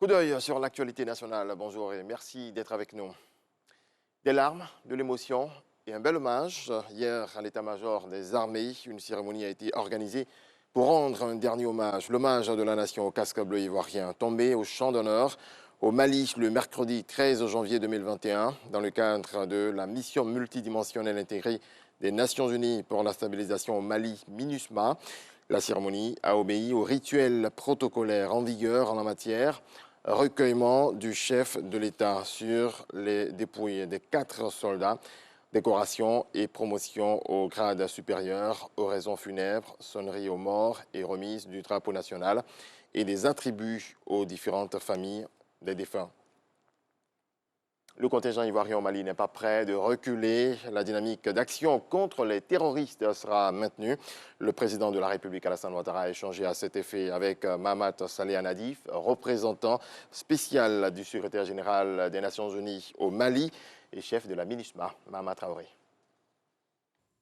Coup d'œil sur l'actualité nationale. Bonjour et merci d'être avec nous. Des larmes, de l'émotion et un bel hommage. Hier, à l'état-major des armées, une cérémonie a été organisée pour rendre un dernier hommage. L'hommage de la nation au casque bleu ivoirien, tombé au champ d'honneur au Mali le mercredi 13 janvier 2021 dans le cadre de la mission multidimensionnelle intégrée des Nations Unies pour la stabilisation au Mali, MINUSMA. La cérémonie a obéi aux rituels protocolaires en vigueur en la matière. Recueillement du chef de l'État sur les dépouilles des 4 soldats, décoration et promotion au grade supérieur, oraison funèbre, sonnerie aux morts et remise du drapeau national et des attributs aux différentes familles des défunts. Le contingent ivoirien au Mali n'est pas prêt de reculer. La dynamique d'action contre les terroristes sera maintenue. Le président de la République, Alassane Ouattara, a échangé à cet effet avec Mahamat Saleh Nadif, représentant spécial du secrétaire général des Nations Unies au Mali et chef de la MINUSMA, Mahama Traoré.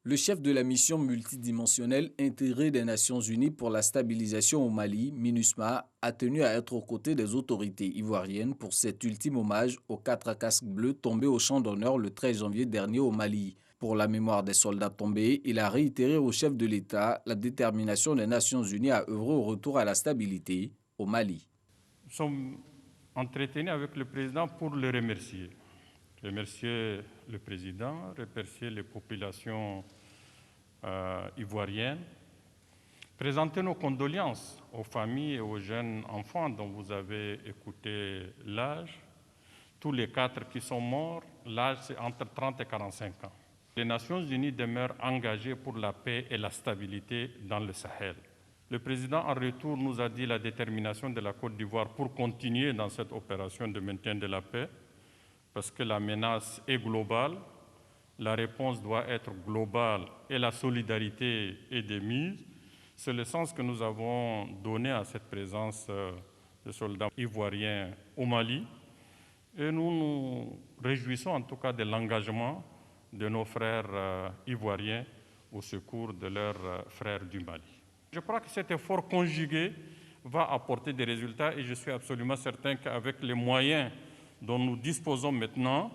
Le chef de la mission multidimensionnelle intégrée des Nations Unies pour la stabilisation au Mali, MINUSMA, a tenu à être aux côtés des autorités ivoiriennes pour cet ultime hommage aux 4 casques bleus tombés au champ d'honneur le 13 janvier dernier au Mali. Pour la mémoire des soldats tombés, il a réitéré au chef de l'État la détermination des Nations Unies à œuvrer au retour à la stabilité au Mali. Nous sommes entretenus avec le président pour le remercier. Remercier le président, remercier les populations ivoiriennes, présenter nos condoléances aux familles et aux jeunes enfants dont vous avez écouté l'âge. Tous les 4 qui sont morts, l'âge c'est entre 30 et 45 ans. Les Nations Unies demeurent engagées pour la paix et la stabilité dans le Sahel. Le président, en retour, nous a dit la détermination de la Côte d'Ivoire pour continuer dans cette opération de maintien de la paix, parce que la menace est globale, la réponse doit être globale et la solidarité est de mise. C'est le sens que nous avons donné à cette présence de soldats ivoiriens au Mali. Et nous nous réjouissons en tout cas de l'engagement de nos frères ivoiriens au secours de leurs frères du Mali. Je crois que cet effort conjugué va apporter des résultats et je suis absolument certain qu'avec les moyens dont nous disposons maintenant,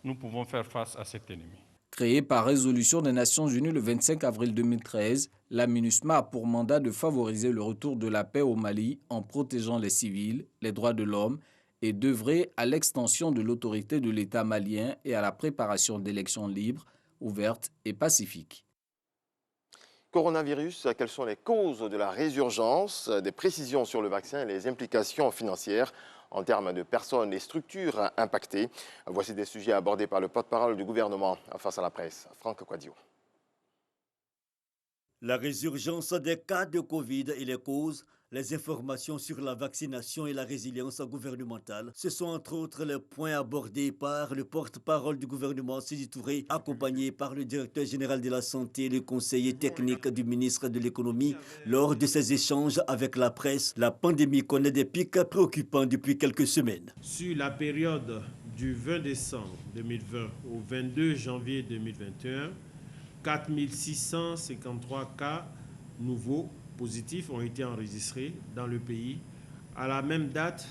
nous pouvons faire face à cet ennemi. Créée par résolution des Nations Unies le 25 avril 2013, la MINUSMA a pour mandat de favoriser le retour de la paix au Mali en protégeant les civils, les droits de l'homme et d'œuvrer à l'extension de l'autorité de l'État malien et à la préparation d'élections libres, ouvertes et pacifiques. Coronavirus, quelles sont les causes de la résurgence? Des précisions sur le vaccin et les implications financières en termes de personnes et structures impactées. Voici des sujets abordés par le porte-parole du gouvernement face à la presse, Franck Kouadio. La résurgence des cas de Covid et les causes, les informations sur la vaccination et la résilience gouvernementale, ce sont entre autres les points abordés par le porte-parole du gouvernement, Sidi Touré, accompagné par le directeur général de la santé et le conseiller technique du ministre de l'économie. Lors de ces échanges avec la presse, la pandémie connaît des pics préoccupants depuis quelques semaines. Sur la période du 20 décembre 2020 au 22 janvier 2021, 4 653 cas nouveaux positifs ont été enregistrés dans le pays. À la même date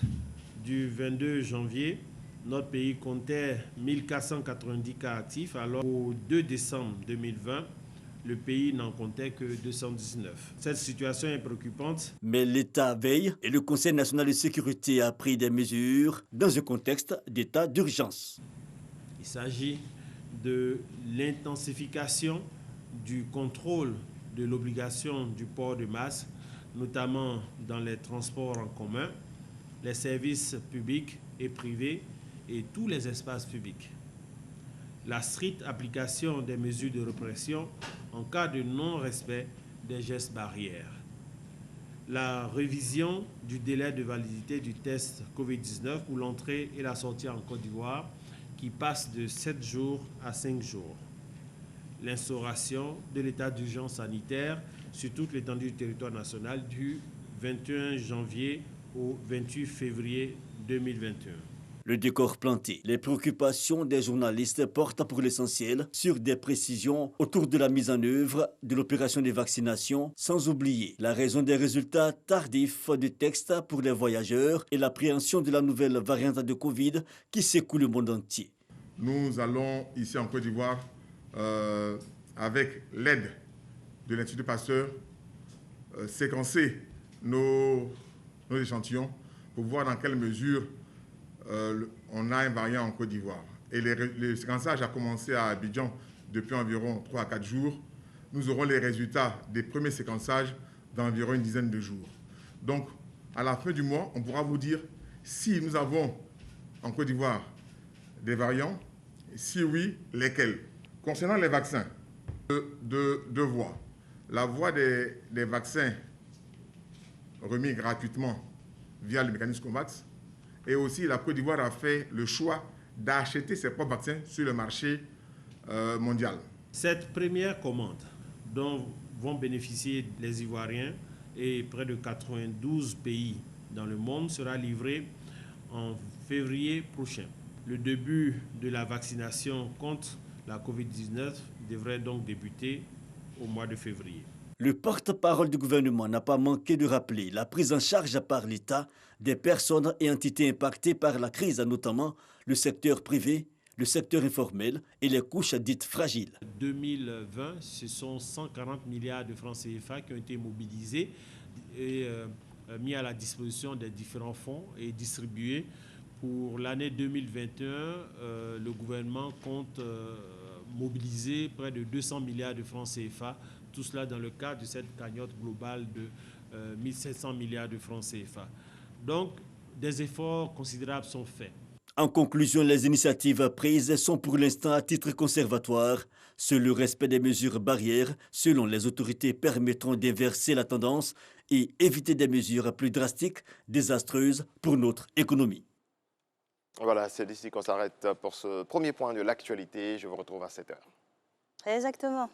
du 22 janvier, notre pays comptait 1490 cas actifs, alors au 2 décembre 2020, le pays n'en comptait que 219. Cette situation est préoccupante. Mais l'État veille et le Conseil national de sécurité a pris des mesures dans un contexte d'état d'urgence. Il s'agit de l'intensification du contrôle de l'obligation du port de masque, notamment dans les transports en commun, les services publics et privés et tous les espaces publics. La stricte application des mesures de répression en cas de non-respect des gestes barrières. La révision du délai de validité du test Covid-19 pour l'entrée et la sortie en Côte d'Ivoire qui passe de 7 jours à 5 jours. L'instauration de l'état d'urgence sanitaire sur toute l'étendue du territoire national du 21 janvier au 28 février 2021. Le décor planté, les préoccupations des journalistes portent pour l'essentiel sur des précisions autour de la mise en œuvre de l'opération de vaccination, sans oublier la raison des résultats tardifs du texte pour les voyageurs et l'appréhension de la nouvelle variante de Covid qui secoue le monde entier. Nous allons ici en Côte d'Ivoire, avec l'aide de l'Institut Pasteur, séquencer nos échantillons pour voir dans quelle mesure on a un variant en Côte d'Ivoire. Et le séquençage a commencé à Abidjan depuis environ 3 à 4 jours. Nous aurons les résultats des premiers séquençages dans environ une dizaine de jours. Donc, à la fin du mois, on pourra vous dire si nous avons en Côte d'Ivoire des variants, si oui, lesquels. Concernant les vaccins, deux voies. La voie des vaccins remis gratuitement via le mécanisme COVAX, et aussi la Côte d'Ivoire a fait le choix d'acheter ses propres vaccins sur le marché mondial. Cette première commande dont vont bénéficier les Ivoiriens et près de 92 pays dans le monde sera livrée en février prochain. Le début de la vaccination contre la Covid-19 devrait donc débuter au mois de février. Le porte-parole du gouvernement n'a pas manqué de rappeler la prise en charge par l'État des personnes et entités impactées par la crise, notamment le secteur privé, le secteur informel et les couches dites fragiles. 2020, ce sont 140 milliards de francs CFA qui ont été mobilisés et mis à la disposition des différents fonds et distribués. Pour l'année 2021, le gouvernement compte mobiliser près de 200 milliards de francs CFA, tout cela dans le cadre de cette cagnotte globale de 1700 milliards de francs CFA. Donc, des efforts considérables sont faits. En conclusion, les initiatives prises sont pour l'instant à titre conservatoire. Seul le respect des mesures barrières, selon les autorités, permettront d'inverser la tendance et éviter des mesures plus drastiques, désastreuses pour notre économie. Voilà, c'est d'ici qu'on s'arrête pour ce premier point de l'actualité. Je vous retrouve à 7h. Exactement.